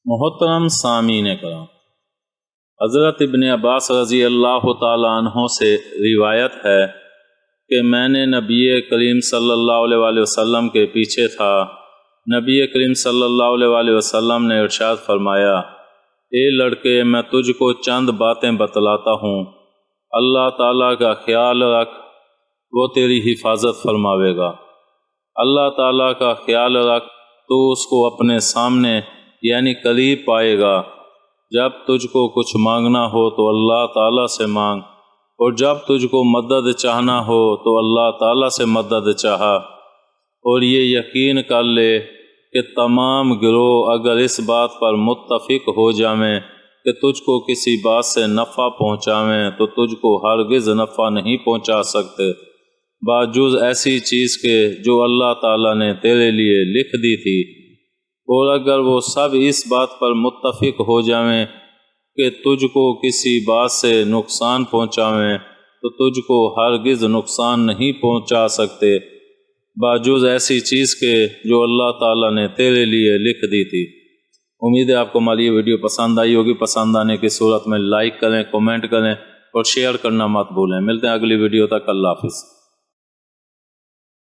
محترم سامعین کرام، حضرت ابن عباس رضی اللہ تعالیٰ عنہ سے روایت ہے کہ میں نے نبی کریم صلی اللہ علیہ وآلہ وسلم کے پیچھے تھا۔ نبی کریم صلی اللہ علیہ وآلہ وسلم نے ارشاد فرمایا، اے لڑکے، میں تجھ کو چند باتیں بتلاتا ہوں، اللہ تعالیٰ کا خیال رکھ، وہ تیری حفاظت فرماوے گا۔ اللہ تعالیٰ کا خیال رکھ تو اس کو اپنے سامنے یعنی قریب پائے گا۔ جب تجھ کو کچھ مانگنا ہو تو اللہ تعالیٰ سے مانگ، اور جب تجھ کو مدد چاہنا ہو تو اللہ تعالیٰ سے مدد چاہا، اور یہ یقین کر لے کہ تمام گروہ اگر اس بات پر متفق ہو جائیں کہ تجھ کو کسی بات سے نفع پہنچاویں تو تجھ کو ہرگز نفع نہیں پہنچا سکتے باجز ایسی چیز کے جو اللہ تعالیٰ نے تیرے لیے لکھ دی تھی۔ اور اگر وہ سب اس بات پر متفق ہو جائیں کہ تجھ کو کسی بات سے نقصان پہنچاویں تو تجھ کو ہرگز نقصان نہیں پہنچا سکتے باجز ایسی چیز کے جو اللہ تعالیٰ نے تیرے لیے لکھ دی تھی۔ امید ہے آپ کو ہماری یہ ویڈیو پسند آئی ہوگی۔ پسند آنے کی صورت میں لائک کریں، کومنٹ کریں اور شیئر کرنا مت بھولیں۔ ملتے ہیں اگلی ویڈیو تک، اللہ حافظ۔